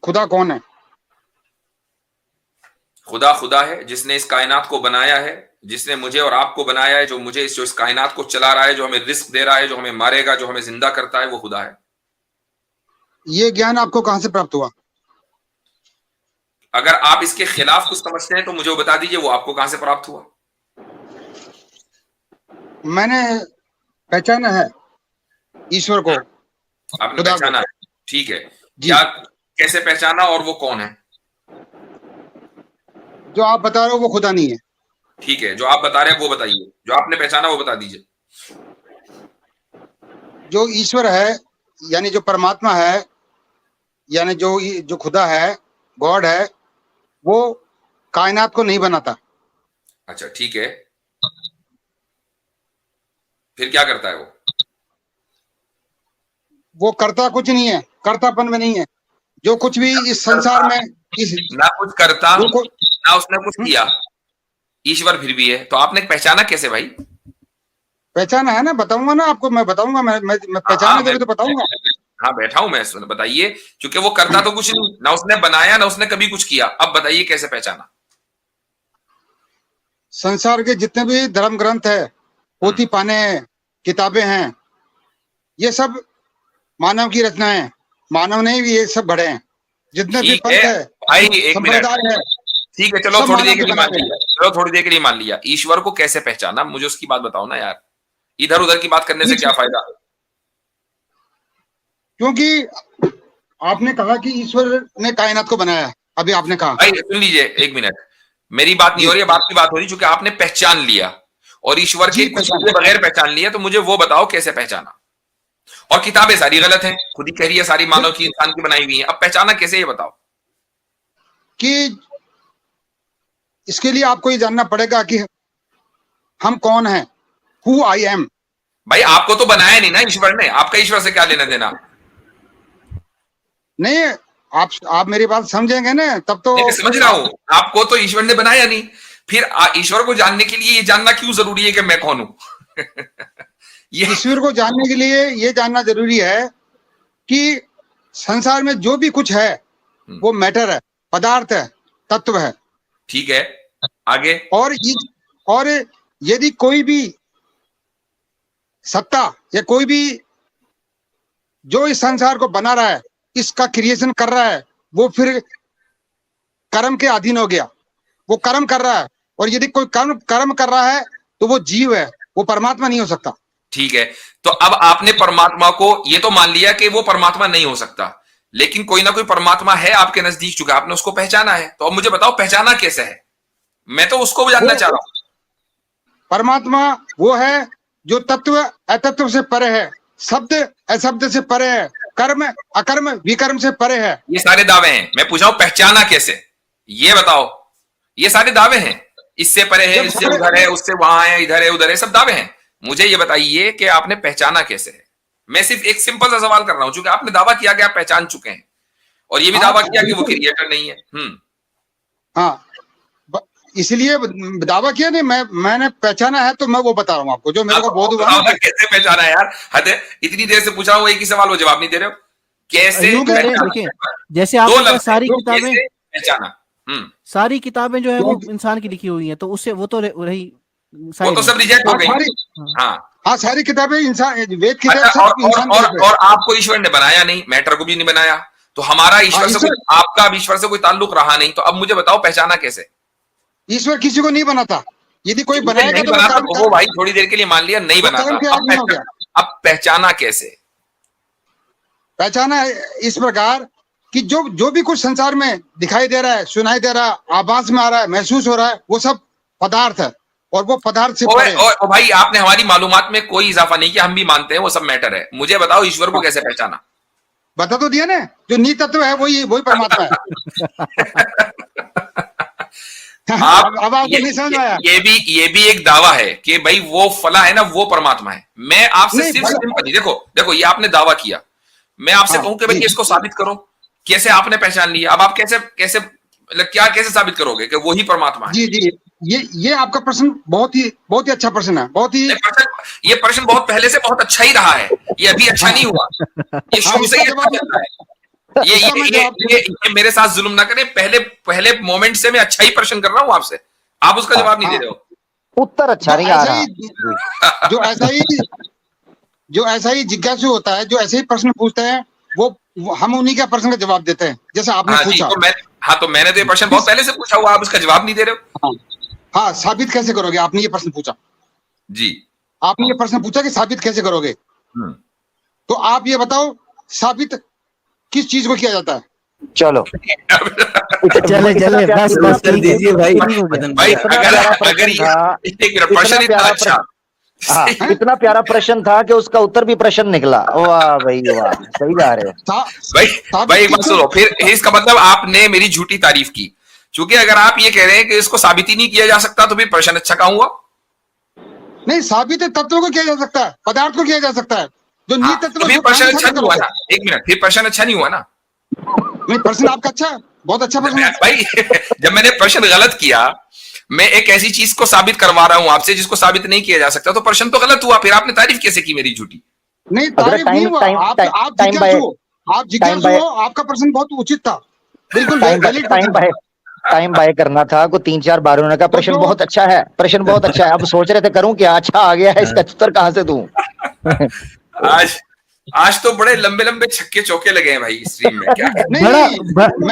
खुदा कौन है? खुदा खुदा है जिसने इस कायनात को बनाया है, जिसने मुझे और आपको बनाया है, जो मुझे इस कायनात को चला रहा है, जो हमें रिस्क दे रहा है, जो हमें मारेगा, जो हमें जिंदा करता है, वो खुदा है। ये ज्ञान आपको कहां से प्राप्त हुआ? अगर आप इसके खिलाफ कुछ समझते हैं तो मुझे वो बता दीजिए, वो आपको कहां से प्राप्त हुआ। मैंने पहचाना है ईश्वर को, आपने खुदा को। पहचाना है, ठीक है। जी। क्या, कैसे पहचाना और वो कौन है? जो आप बता रहे हो वो खुदा नहीं है। ठीक है, जो आप बता रहे हैं वो बताइए, जो आपने पहचाना वो बता दीजिए। जो ईश्वर है, यानी जो परमात्मा है, यानी जो खुदा है, गॉड है, वो कायनात को नहीं बनाता। अच्छा ठीक है, फिर क्या करता है वो? वो करता कुछ नहीं है, कर्तापन में नहीं है। जो कुछ भी इस संसार में ना कुछ करता जो ना उसने कुछ किया, ईश्वर फिर भी है, तो आपने पहचाना कैसे भाई? पहचाना है ना, बताऊंगा ना आपको, मैं बताऊंगा, मैं पहचाना देवी तो बताऊंगा। हाँ बैठा हूं मैं, बताइए, क्योंकि वो करता तो कुछ नहीं, ना उसने बनाया ना उसने कभी कुछ किया, अब बताइए कैसे पहचाना? संसार के जितने भी धर्म ग्रंथ है, पोथी पाने हैं, किताबें हैं, ये सब मानव की रचनाएं हैं। मानव ने भी ये सब गढ़े हैं। जितने भी पंथ है, भाई एक मिनट, संप्रदाय है, ठीक है, चलो सब थोड़ी देर मानव के के लिए बनाए मान हुए हैं। लिया, चलो थोड़ी देर के लिए मान लिया, ईश्वर को कैसे पहचाना, मुझे उसकी बात बताओ ना यार, इधर उधर की बात करने से क्या फायदा? क्योंकि आपने कहा कि ईश्वर ने कायनात को बनाया है, अभी आपने कहा। भाई सुन लीजिए एक मिनट, मेरी बात नहीं हो रही है, बात की बात हो रही, क्योंकि आपने पहचान लिया और ईश्वर के जी, कुछ पहचान। बगैर पहचान लिया, तो मुझे वो बताओ कैसे पहचाना। और किताबें सारी गलत हैं, खुद ही कह रही है सारी मानव की, इंसान की बनाई हुई है, अब पहचाना कैसे ये बताओ। कि इसके लिए आपको ये जानना पड़ेगा कि हम कौन हैं, हु आई एम। भाई आपको तो बनाया नहीं ना ईश्वर ने, आपका ईश्वर से क्या लेना देना? नहीं, आप मेरी बात समझेंगे ना तब तो। मैं समझ रहा हूं, आपको तो ईश्वर ने बनाया नहीं, फिर ईश्वर को जानने के लिए ये जानना क्यों जरूरी है कि मैं कौन हूं? ईश्वर को जानने के लिए ये जानना जरूरी है कि संसार में जो भी कुछ है वो मैटर है, पदार्थ है, तत्व है। ठीक है, आगे। और यदि कोई भी सत्ता या कोई भी जो इस संसार को बना रहा है, इसका क्रिएशन कर रहा है, वो फिर कर्म के अधीन हो गया। वो कर्म कर रहा है, और यदि कोई कर्म कर रहा है तो वो जीव है, वो परमात्मा नहीं हो सकता। ठीक है, तो अब आपने परमात्मा को ये तो मान लिया कि वो परमात्मा नहीं हो सकता, लेकिन कोई ना कोई परमात्मा है आपके नजदीक, चुका आपने उसको पहचाना है, तो अब मुझे बताओ पहचाना कैसे है? मैं तो उसको जानना चाह रहा हूं। परमात्मा वो है जो तत्व अतत्व से परे है, शब्द अशब्द से परे है, कर्म अकर्म विकर्म से परे है। ये सारे दावे हैं, मैं पूछा हूं पहचाना कैसे, ये बताओ। ये सारे दावे हैं, इससे परे है, इससे उधर है, उससे वहां है, इधर है उधर है, सब दावे हैं। मुझे ये बताइए कि आपने पहचाना कैसे है? मैं सिर्फ एक सिंपल सा सवाल कर रहा हूं, क्योंकि आपने दावा किया कि आप पहचान चुके हैं, और ये भी दावा किया कि वो क्रिएटर नहीं है। हाँ, इसलिए दावा किया नहीं, मैंने पहचाना है, तो मैं वो बता रहा हूँ आपको जो मेरे को बोध हुआ ना। कैसे पहचाना यार? हद है, इतनी देर से पूछा हूं एक ही सवाल, वो जवाब नहीं दे रहे हो। कैसे देखिए, जैसे आपने सारी किताबें पहचाना, सारी किताबें जो है वो इंसान की लिखी हुई हैं, तो उससे वो तो रही, वो तो सब रिजेक्ट हो गई। हाँ, सारी किताबें इंसान, वेद की और आपको ईश्वर ने बनाया नहीं, मैटर को भी नहीं बनाया, तो हमारा ईश्वर से आपका ईश्वर से कोई ताल्लुक रहा नहीं, तो अब मुझे बताओ पहचाना कैसे? ईश्वर किसी को नहीं बनाता, यदि कोई बनाएगा तो बनाता, वो भाई थोड़ी देर के लिए मान लिया नहीं बनाता, अब पहचाना कैसे? पहचाना इस प्रकार कि जो भी कुछ संसार में दिखाई दे रहा है, सुनाई दे रहा है, आवाज में आ रहा है, महसूस हो रहा है, वो सब पदार्थ है, और वो पदार्थ से परे है। और भाई आपने हमारी मालूमात में कोई इजाफा नहीं किया, हम भी मानते हैं वो सब मैटर है। मुझे बताओ ईश्वर को कैसे पहचाना? बता तो दिया ना, जो नी तत्व है वही परमात्मा है। आप अब आपको नहीं समझ आया? ये भी एक दावा है कि भाई वो फला है ना, वो परमात्मा है। मैं आपसे सिर्फ सिंपल, देखो ये आपने दावा किया, मैं आपसे कहूं कि भाई इसको साबित करो, कैसे आपने पहचान लिया? अब आप कैसे मतलब क्या कैसे साबित करोगे कि वही परमात्मा है? जी, ये आपका प्रश्न बहुत ही अच्छा प्रश्न है, बहुत ही। ये प्रश्न बहुत पहले से बहुत अच्छा ही रहा है, ये अभी अच्छा नहीं हुआ, ये शुरू से ही अच्छा चल रहा है। इसका मैं जवाब ये मेरे साथ जुल्म ना करें, पहले मोमेंट से मैं अच्छा ही प्रश्न कर रहा हूं आपसे, आप उसका जवाब नहीं दे रहे हो। उत्तर अच्छा नहीं आ रहा। जो ऐसा ही जिज्ञासु होता है, जो ऐसे ही प्रश्न पूछते हैं, वो हम उन्हीं का प्रश्न का जवाब देते हैं, जैसे आपने पूछा। तो मैंने तो ये प्रश्न बहुत पहले से पूछा हुआ, आप उसका जवाब नहीं दे रहे हो। हाँ, साबित कैसे करोगे? आपने ये प्रश्न पूछा जी, आपने ये प्रश्न पूछा कि साबित कैसे करोगे, तो आप ये बताओ साबित किस चीज को किया जाता है? चलो चले बस कर दीजिए भाई। भाई अगर प्रश्न इतना अच्छा, हाँ, इतना प्यारा प्रश्न था कि उसका उत्तर भी प्रश्न निकला। वाह भाई वाह, सही जा रहे हो भाई एक बात सुनो, फिर इसका मतलब आपने मेरी झूठी तारीफ की, क्योंकि अगर आप ये कह रहे हैं कि इसको साबित ही नहीं किया जा सकता, तो फिर प्रश्न अच्छा कहाँ हुआ? नहीं, साबित तत्व को किया जा सकता है, पदार्थ को किया जा सकता है, जो नीच तत्व। तो फिर प्रश्न अच्छा नहीं हुआ ना? एक मिनट, फिर प्रश्न अच्छा नहीं हुआ ना? नहीं, प्रश्न आपका अच्छा है, बहुत अच्छा प्रश्न है भाई। जब मैंने प्रश्न गलत किया, मैं एक ऐसी चीज को साबित करवा रहा हूं आपसे जिसको साबित नहीं किया जा सकता, तो प्रश्न तो गलत हुआ, फिर आपने तारीफ कैसे की मेरी झूठी? नहीं, तारीफ नहीं हुआ। आप जिज्ञासु हो, आपका प्रश्न बहुत उचित था, बिल्कुल वैलिड। टाइम बाय करना था को 3-4 बार उन्होंने कहा प्रश्न बहुत अच्छा है, प्रश्न बहुत अच्छा है। अब सोच रहे थे करूं क्या, अच्छा आ गया है, इसका उत्तर कहां से दूं? आज तो बड़े लंबे लंबे छक्के चौके लगे हैं भाई स्ट्रीम में। क्या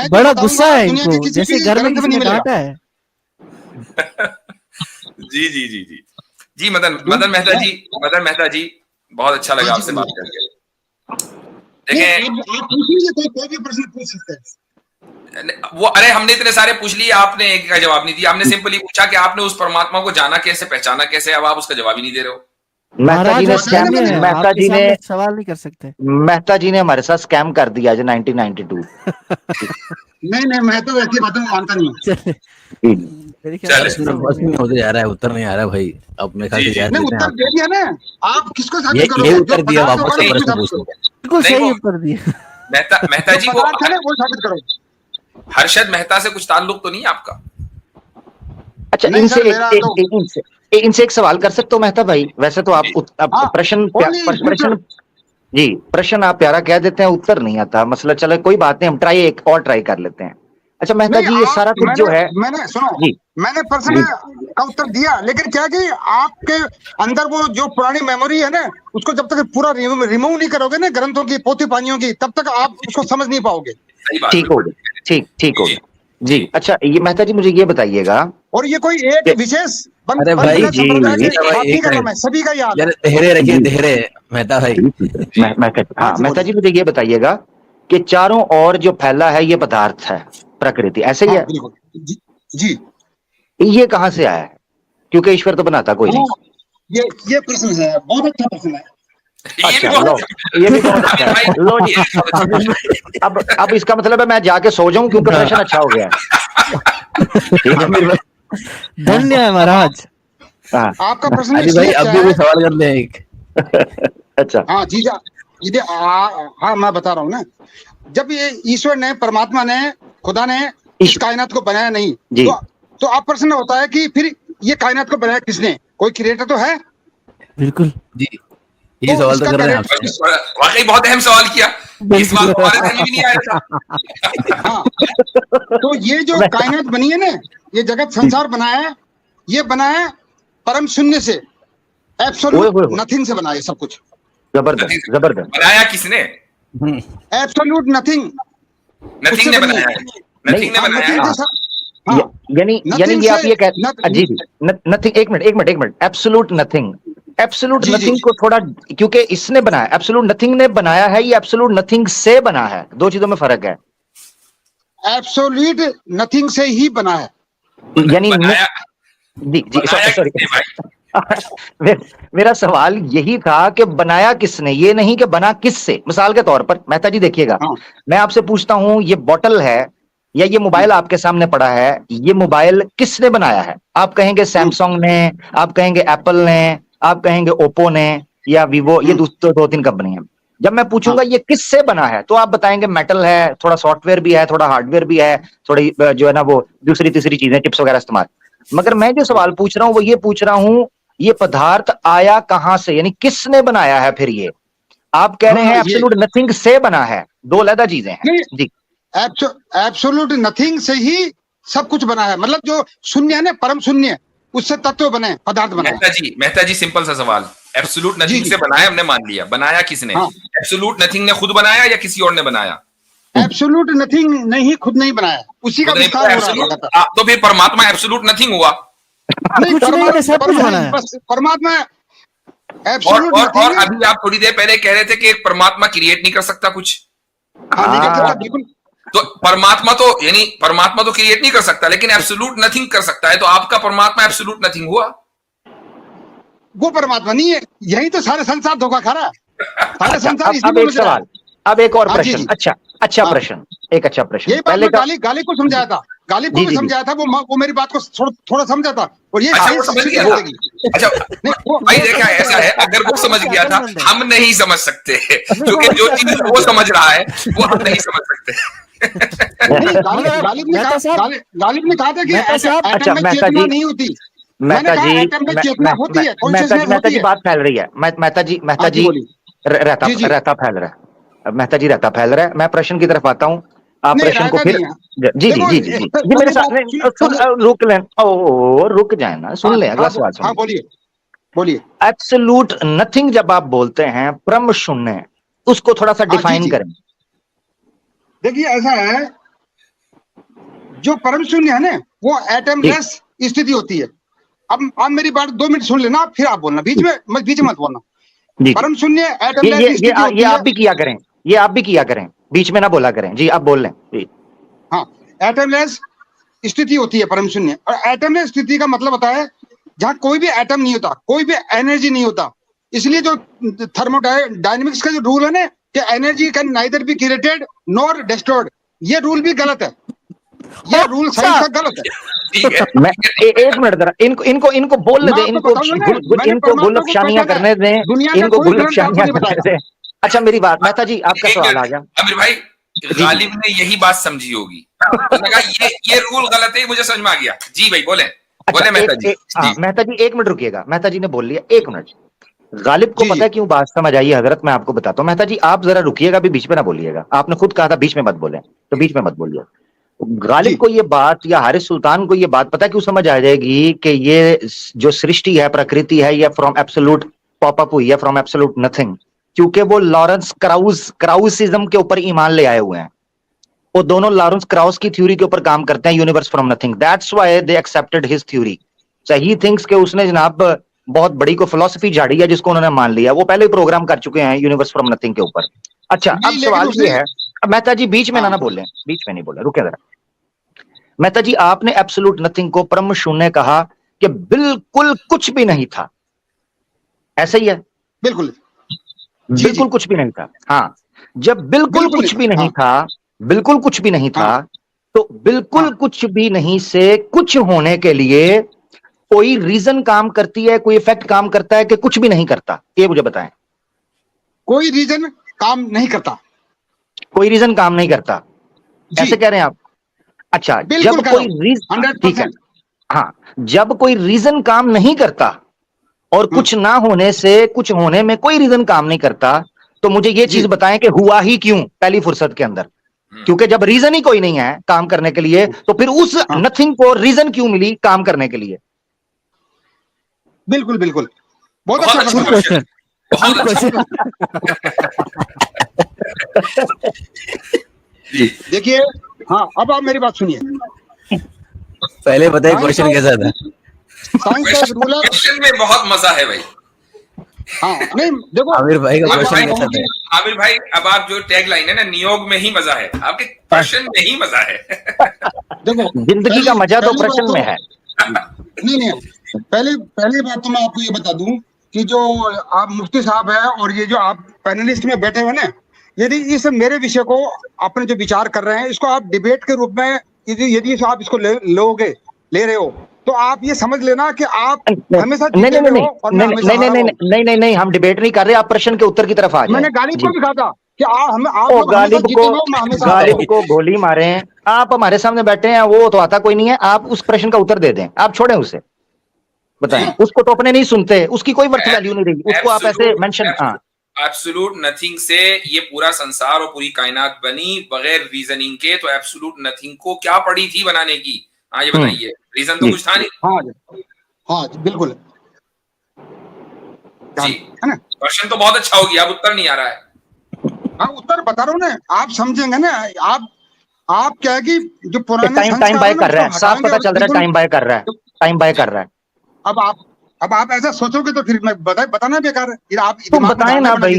बड़ा गुस्सा है इनको, जैसे घर में किसी ने डांटा है। जी जी जी जी जी, मदन मेहता जी, बहुत अच्छा लगा आपसे बात करके। देखें, कोई भी प्रश्न पूछ सकते हैं वो, अरे हमने इतने सारे पूछ लिए, आपने एक का जवाब नहीं दिया। हमने सिंपली पूछा कि आपने उस परमात्मा को जाना कैसे, पहचाना कैसे, अब आप उसका जवाब ही नहीं दे रहे हो। मेहता जी ने सवाल नहीं कर सकते। मेहता जी ने हमारे साथ स्कैम कर दिया जो 1992। नहीं, मैं तो ऐसी बातों में मानता नहीं हूँ। होते जा रहा है, उत्तर नहीं आ रहा भाई। अब मैं उत्तर दे दिया ना, आप किसको साबित करोगे? ये उत्तर दिया, वापस से प्रश्न पूछो। बिल्कुल सही उत्तर दिया। मेहता जी, वो साबित करो। हर्षद मेहता से कुछ ताल्लुक तो नहीं आपका? अच्छा, इनसे एक सवाल कर सकते हो मेहता भाई? वैसे तो आप प्रश्न आप प्यारा कह देते हैं, उत्तर नहीं आता, मसला चले कोई बात नहीं, हम एक और ट्राई कर लेते हैं। अच्छा मेहता जी, ये सारा कुछ जो है, मैंने प्रश्न का उत्तर दिया, लेकिन क्या कि आपके अंदर वो जो पुरानी मेमोरी है ना, उसको जब तक पूरा रिमूव नहीं करोगे ना, ग्रंथों की, पोथी पानियों की, तब तक आप उसको समझ नहीं पाओगे। ठीक हो जी। अच्छा, ये मेहता जी मुझे ये बताइएगा, और ये कोई एक विशेष अरे भाई जी, सभी का याद धैर्य रखिए, धैर्य मेहता भाई। हाँ मेहता जी, मुझे ये बताइएगा कि चारों ओर जो फैला है ये पदार्थ है, प्रकृति, ऐसे ही है? जी। ये कहाँ से आया है? क्योंकि ईश्वर तो बनाता कोई नहीं। ये प्रश्न है, बहुत अच्छा प्रश्न है। अच्छा, ये भी बहुत अच्छा है। लो जी, अब इसका मतलब है मैं जाके सो जाऊं, क्योंकि प्रश्न अच्छा हो गया है। धन्य है महाराज। आपका प्रश्न भाई, अब भी सवाल कर ले एक। अच्छा, हाँ जी, हाँ मैं बता रहा हूँ ना, जब ये ईश्वर ने, परमात्मा ने, खुदा ने इस कायनात को बनाया नहीं, तो आप प्रश्न होता है कि फिर ये कायनात को बनाया किसने? कोई क्रिएटर तो है। बिल्कुल जी, ये सवाल तो कर रहे हैं आप। वाकई बहुत अहम सवाल किया, इस सवाल हमारे ध्यान में नहीं आया था। हाँ, तो ये जो कायनात बनी है ना, ये जगत संसार बनाया है, ये बनाया परम शून्य से, एब्सोल्यूट नथिंग से बनाया सब कुछ। जबरदस्त। बनाया किसने? एब्सोल्यूट नथिंग ने बनाया है। नथिंग ने बनाया। यानी आप ये कहते जी, नथिंग, एक मिनट, एब्सोल्यूट नथिंग को थोड़ा, क्योंकि इसने बनाया, एब्सोल्यूट नथिंग ने बनाया है, ये एब्सोल्यूट नथिंग से बना है, दो चीजों में फर्क है। एब्सोल्यूट नथिंग से ही बना है, यानी जी सॉरी मेरा सवाल यही था कि बनाया किसने, ये नहीं कि बना किससे। मिसाल के तौर पर मेहता जी देखिएगा, मैं आपसे पूछता हूं, ये बोतल है या ये मोबाइल आपके सामने पड़ा है, ये मोबाइल किसने बनाया है? आप कहेंगे सैमसंग ने, आप कहेंगे एप्पल ने, आप कहेंगे ओप्पो ने या वीवो, ये 2-3 कंपनी है। जब मैं पूछूंगा ये किससे बना है, तो आप बताएंगे मेटल है, थोड़ा सॉफ्टवेयर भी है, थोड़ा हार्डवेयर भी है, थोड़ी जो है ना वो दूसरी तीसरी चीजें, चिप्स वगैरह इस्तेमाल। मगर मैं जो सवाल पूछ रहा हूं वो ये पूछ रहा हूं, ये पदार्थ आया कहां से, यानी किसने बनाया है फिर ये? आप कह रहे हैं हाँ, एब्सोल्यूट नथिंग से बना है, दो अलग चीजें हैं नहीं, जी। एब्सोल्यूट नथिंग से ही सब कुछ बना है, मतलब जो शून्य है ना, परम शून्य, उससे तत्व बने, पदार्थ बना है। मेहता जी सिंपल सा सवाल, एब्सोल्यूट नथिंग जी। से बनाया, हमने मान लिया, बनाया किसने? हाँ। एब्सोल्यूट नथिंग ने खुद बनाया या किसी और ने बनाया? एब्सोल्यूट नथिंग नहीं, खुद नहीं बनाया, उसी का खुद नहीं विस्तार बनाया हो रहा absolute। था। तो फिर परमात्मा एब्सोल्यूट नथिंग हुआ। नहीं, कुछ नहीं है, सब कुछ बना है। बस परमात्मा और एब्सोल्यूट और नथिंग। अभी आप थोड़ी देर पहले कह रहे थे कि एक परमात्मा क्रिएट नहीं कर सकता कुछ। हाँ, नहीं कर सकता, बिल्कुल। तो परमात्मा तो क्रिएट नहीं कर सकता, लेकिन एब्सोल्यूट नथिंग कर सकता है, तो आपका परमात्मा एब्सोल्यूट नथिंग हुआ। वो परमात्मा नहीं है, यही तो सारे संसार धोखा खा रहा है, सारे संसार इसी अब में एक उलझ रहा है। सवाल, अब एक और हाँ, जी, प्रश्न। जी। अच्छा हाँ। प्रश्न, एक अच्छा प्रश्न। यही बात पहले मैं का गालिब को समझाया था, गालिब को जी, भी जी, समझाया था, वो मेरी बात को थोड़ा समझा था, और ये अच्छा, सारी वो समझ स्थिति गया हो था। जाएगी। अच्छा नहीं, वो भाई देखा ऐसा है, अगर वो समझ गया था, हम नहीं समझ सकते, क्योंकि जो चीज वो समझ रहा है वो हम नहीं समझ सकते। नहीं, गालिब ने मेहता साहब, कहा था कि मेहता साहब, एटम अच्छा में मेहता चेतना जी, नहीं होती। मैंने मेहता कहा जी, एटम में चेतना होती है, कॉन्शियसनेस मेहता होती जी है। बात फैल रही है। मेहता जी हाँ जी, बोलिए। रहता जी, जी। रहता फैल रहा है। मेहता जी रहता फैल रहा है। मैं प्रश्न की तरफ आता हूँ, आप नहीं, प्रश्न को रहता फिर नहीं है। जी जी देखो, जी जी जी जी मेरे पहले साथ बात रुक लें, ओ रुक जाए ना, सुन ले अगला सवाल हाँ, सुन। बोलिए, बोलिए। एब्सोल्यूट नथिंग जब आप बोलते हैं, परम शून्य, उसको थोड़ा सा हाँ, जी, डिफाइन जी। करें। देखिए, ऐसा है, जो परम शून्य है ना, वो एटमलेस स्थिति होती है। अब आप मेरी बात 2 मिनट सुन लेना, फिर आप बोलना, बीच में मत बोलना। जी परम शून्य ये एटमलेस ये स्थिति होती ये है। आप भी किया करें, ये आप भी किया करें, बीच में ना बोला करें। जी आप बोल लें जी। हाँ, एटमलेस स्थिति होती है परम शून्य, और एटमलेस स्थिति का मतलब होता है जहां कोई भी एटम नहीं होता, कोई भी एनर्जी नहीं होता। इसलिए जो थर्मोडायनेमिक्स का जो रूल है ना, कि energy can neither be created nor destroyed, ये रूल भी गलत है, ये रूल साइंस का गलत है। ठीक है, मैं एक मिनट जरा इनको बोलने मैं दें, आपको इनको बताऊंगा ना, मैंने इनको परमात्मा को गुलफशानियां पहचाना करने है, दें, दुनिया का इनको कोई ग्रंथ आपको गुलफशानियां नहीं करने बताएगा। दें। अच्छा मेरी बात, मेहता जी आपका एक सवाल आ मिनट, गया। आमिर भाई, जी। गालिब ने यही बात समझी होगी, उसने कहा ये रूल गलत है, मुझे समझ में आ गया। जी भाई बोले, अच्छा बोले मेहता जी। जी मेहता जी 1 मिनट रुकिएगा, मेहता जी ने बोल लिया, 1 मिनट। गालिब को जी, पता जी। है क्यों बात समझ आई है हजरत, मैं आपको बताता हूँ। मेहता जी आप जरा रुकिएगा, भी बीच में ना बोलिएगा, आपने खुद कहा था बीच में मत बोले, तो बीच में मत बोलिए। गालिब जी। को ये बात या हारिस सुल्तान को ये बात पता क्यों समझ आ जाएगी कि ये जो सृष्टि है, प्रकृति है, ये फ्रॉम एब्सोल्यूट पॉप अप हुई है, फ्रॉम एब्सोल्यूट नथिंग, क्योंकि वो लॉरेंस क्राउसिज्म के ऊपर ईमान ले आए हुए हैं। वो दोनों लॉरेंस क्राउस की थ्योरी के ऊपर काम करते हैं, universe from nothing. That's why they accepted his theory. He thinks के उसने जनाब बहुत बड़ी को फिलोसफी झाड़ी है, जिसको उन्होंने मान लिया। वो पहले ही प्रोग्राम कर चुके हैं यूनिवर्स फ्रॉम नथिंग के ऊपर। अच्छा जी, अब लेकिन सवाल उसने ये है, मेहता जी बीच में ना बोलें, बीच में नहीं बोले, रुके जरा। मेहता जी आपने एब्सोल्यूट नथिंग को परम शून्य कहा कि बिल्कुल कुछ भी नहीं था, ऐसा ही है? बिल्कुल, बिल्कुल कुछ भी नहीं था। हाँ, जब बिल्कुल कुछ भी नहीं था, बिल्कुल कुछ भी नहीं था, तो बिल्कुल कुछ भी नहीं से कुछ होने के लिए कोई रीजन काम करती है, कोई इफेक्ट काम करता है कि कुछ भी नहीं करता? ये मुझे बताएं। कोई रीजन काम नहीं करता, कोई रीजन काम नहीं करता, ऐसे कह रहे हैं आप? अच्छा, जब कोई रीजन, ठीक है, 100%। हाँ, जब कोई रीजन काम नहीं करता और कुछ ना होने से कुछ होने में कोई रीजन काम नहीं करता, तो मुझे ये चीज बताएं कि हुआ ही क्यों पहली फुर्सत के अंदर? क्योंकि जब रीजन ही कोई नहीं है काम करने के लिए, तो फिर उस नथिंग को रीजन क्यों मिली काम करने के लिए? बिल्कुल बिल्कुल, बहुत अच्छा क्वेश्चन, बहुत अच्छा। देखिए, हाँ, अब आप मेरी बात सुनिए। पहले बताइए क्वेश्चन कैसा था? साइंस का एक रूल है। क्वेश्चन में बहुत मजा है भाई। हाँ, नहीं देखो, आमिर भाई का क्वेश्चन कैसा था? आमिर भाई, अब आप जो टैग लाइन है ना, नियोग में ही मजा है, आपके प्रश्न में ही मजा है। देखो, जिंदगी का मजा तो प्रश्न में है। नहीं, पहली बात तो मैं आपको ये बता दूं कि जो आप मुफ्ती साहब है और ये जो आप पैनलिस्ट में बैठे हुए ना, यदि इस मेरे विषय को अपने जो विचार कर रहे हैं, इसको आप डिबेट के रूप में यदि आप इसको ले रहे हो, तो आप ये समझ लेना कि आप हमेशा जीते हुए हो और मैं हमेशा हारा हूं। नहीं, हम डिबेट नहीं कर रहे, आप प्रश्न के उत्तर की तरफ आ जाए। मैंने गालिब को भी कहा था कि आप लोग हमेशा जीते हुए हो, मैं हमेशा हारा हूं। गालिब को गोली मारे हैं, आप हमारे सामने बैठे हैं, वो तो आता कोई नहीं है। आप उस प्रश्न का उत्तर दे दें, आप छोड़ें उसे, बताएं। उसको तो अपने नहीं सुनते, उसकी कोई वर्थ वैल्यू नहीं रही, उसको आप ऐसे मेंशन। हाँ, एब्सोल्यूट नथिंग से ये पूरा संसार और पूरी कायनात बनी बगैर रीजनिंग के, तो एब्सोल्यूट नथिंग को क्या पड़ी थी बनाने की? हाँ ये बताइए, रीजन तो कुछ था नहीं। हाँ बिल्कुल जी, है ना। क्वेश्चन तो बहुत अच्छा हो गया, अब उत्तर नहीं आ रहा है। हाँ उत्तर बता रहा हूँ ना, आप समझेंगे ना। आप क्या है कि जो पुराने टाइम बाय कर रहा है, साफ पता चल रहा है टाइम बाय कर रहा है, टाइम बाय कर रहा है। अब आप ऐसा सोचोगे तो फिर मैं बताना बेकार है। फिर आप तुम बताए ना भाई,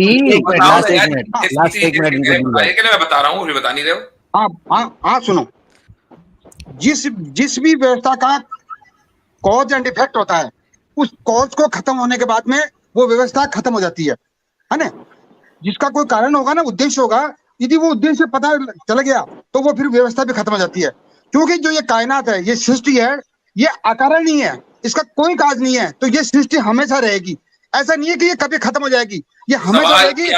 लास्ट एक मिनट मैं बता रहा हूँ, फिर बता नहीं रहे हो। हाँ सुनो, जिस भी व्यवस्था का कॉज एंड इफेक्ट होता है, उस कॉज को खत्म होने के बाद में वो व्यवस्था खत्म हो जाती है ना। जिसका कोई कारण होगा ना, उद्देश्य होगा, यदि वो उद्देश्य पता चल गया तो वो फिर व्यवस्था भी खत्म हो जाती है। क्योंकि जो ये कायनात है, ये सृष्टि है, ये अकारण नहीं है, इसका कोई काज नहीं है, तो ये सृष्टि हमेशा रहेगी। ऐसा नहीं है कि ये कभी खत्म हो जाएगी, ये हमेशा रहेगी।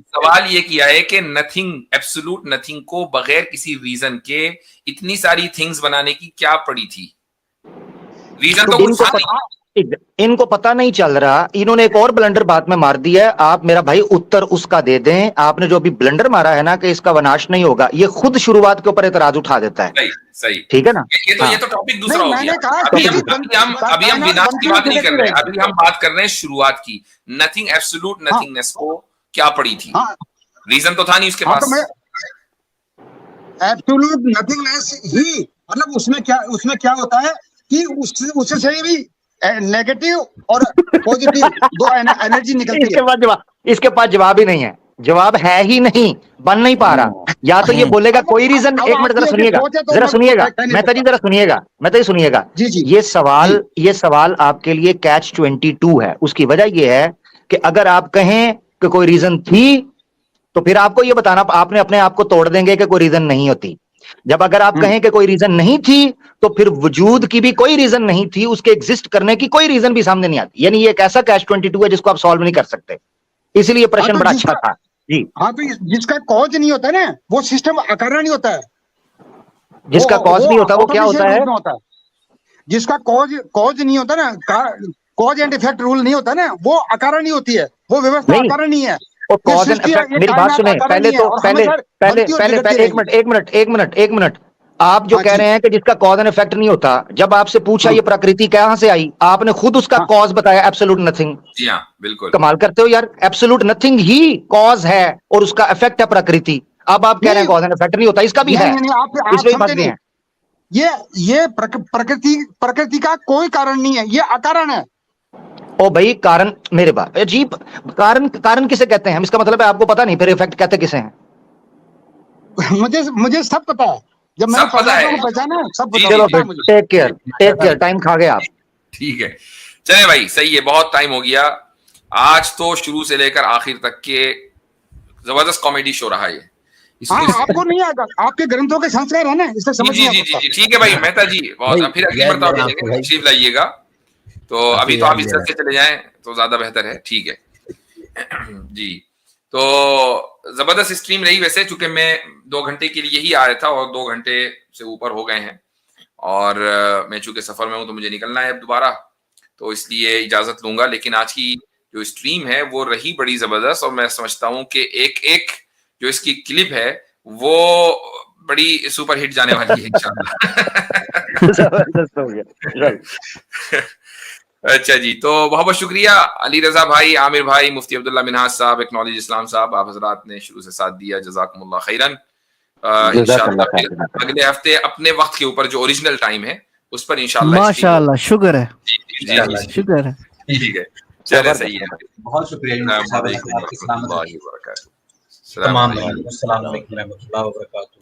सवाल ये किया है कि नथिंग, एब्सोल्यूट नथिंग को बगैर किसी रीजन के इतनी सारी थिंग्स बनाने की क्या पड़ी थी? रीजन तो कुछ था। इनको पता नहीं चल रहा, इन्होंने एक और ब्लंडर बात में मार दिया है। आप मेरा भाई उत्तर उसका दे दें। आपने जो अभी ब्लंडर मारा है ना कि इसका विनाश नहीं होगा, ये खुद शुरुआत के ऊपर एतराज उठा देता है। सही ठीक है ना। ये तो टॉपिक दूसरा हो गया। अभी हम विनाश की बात नहीं कर रहे, अभी हम बात कर रहे हैं शुरुआत की। नथिंग, एब्सोल्यूट नथिंगनेस को क्या पड़ी थी? रीजन तो था नहीं उसके पास। एब्सोल्यूट नथिंगनेस ही, मतलब उसमें क्या होता है कि उससे भी नेगेटिव और पॉजिटिव दो एनर्जी निकलती है। इसके पास जवाब ही नहीं है, जवाब है ही नहीं, बन नहीं पा रहा। या तो ये बोलेगा कोई रीजन, एक मिनट जरा सुनिएगा, मेहता जी जरा सुनिएगा। ये सवाल आपके लिए कैच 22 है। उसकी वजह ये है कि अगर आप कहें कि कोई रीजन थी तो फिर आपको ये बताना, आपने अपने आप को तोड़ देंगे कि कोई रीजन नहीं होती। जब अगर आप कहें कि कोई रीजन नहीं थी तो फिर वजूद की भी कोई रीजन नहीं थी, उसके एग्जिस्ट करने की कोई रीजन भी सामने नहीं आती। यानी ये एक ऐसा कैच 22 है जिसको आप सॉल्व नहीं कर सकते। इसलिए प्रश्न बड़ा अच्छा था जी। हाँ तो जिसका कॉज नहीं होता ना, वो सिस्टम अकारण नहीं होता है। जिसका कॉज नहीं होता वो क्या होता है? जिसका कॉज नहीं होता ना, कॉज एंड इफेक्ट रूल नहीं होता ना, वो अकारण नहीं होती है, वो व्यवस्था अकारण नहीं है। और कॉज एंड इफेक्ट, मेरी बात सुने पहले एक मिनट। आप जो कह रहे हैं कि जिसका कॉज एंड इफेक्ट नहीं होता, जब आपसे पूछा ये प्रकृति कहां से आई, आपने खुद उसका कॉज बताया, एब्सोल्यूट नथिंग। जी हाँ बिल्कुल, कमाल करते हो यार। एब्सोल्यूट नथिंग ही कॉज है और उसका इफेक्ट है प्रकृति। अब आप कह रहे हैं कॉज एंड इफेक्ट नहीं होता, इसका भी है। इसमें फंस गए हैं। ये प्रकृति का कोई कारण नहीं है, ये अकारण है। ओ भाई कारण, मेरे बाप अजीब, कारण किसे कहते हैं हम? इसका मतलब है आपको पता नहीं, फिर इफेक्ट कहते किसे हैं? मुझे सब पता है, जब मैंने पहचाना सब पता। चलो फिर टेक केयर, टाइम खा गए आप। ठीक है, चले भाई, सही है, बहुत टाइम हो गया। आज तो शुरू से लेकर आखिर तक के जबरदस्त कॉमेडी शो रहा है। आपको नहीं आएगा, आपके ग्रंथों के संस्कार है ना, इससे समझ जी ठीक है भाई मेहता जी, बहुत फिर अगली मरतबा तशरीफ लाइएगा। तो अभी तो आप इज्जत से चले जाएं तो ज्यादा बेहतर है। ठीक है जी, तो जबरदस्त स्ट्रीम रही वैसे, चूंकि मैं 2 घंटे के लिए ही आ रहा था और 2 घंटे से ऊपर हो गए हैं, और मैं चूंकि सफर में हूं तो मुझे निकलना है अब दोबारा, तो इसलिए इजाजत लूंगा। लेकिन आज की जो स्ट्रीम है वो रही बड़ी जबरदस्त, और मैं समझता हूं कि एक जो इसकी क्लिप है वो बड़ी सुपर हिट जाने वाली है इंशाल्लाह। जबरदस्त हो गया। अच्छा जी, तो बहुत बहुत शुक्रिया अली रजा भाई, आमिर भाई, मुफ्ती अब्दुल्ला मिनहाज साहब, एक्नॉलेज इस्लाम साहब, आप हजरात ने शुरू से साथ दिया, जज़ाकुमुल्लाह खैरन। इंशाल्लाह अगले हफ्ते अपने वक्त के ऊपर जो ओरिजिनल टाइम है उस पर इंशाल्लाह। माशाल्लाह, शुक्र है, शुक्र है। ठीक है, चले, सही है, बहुत शुक्रिया। अस्सलाम वालेकुम।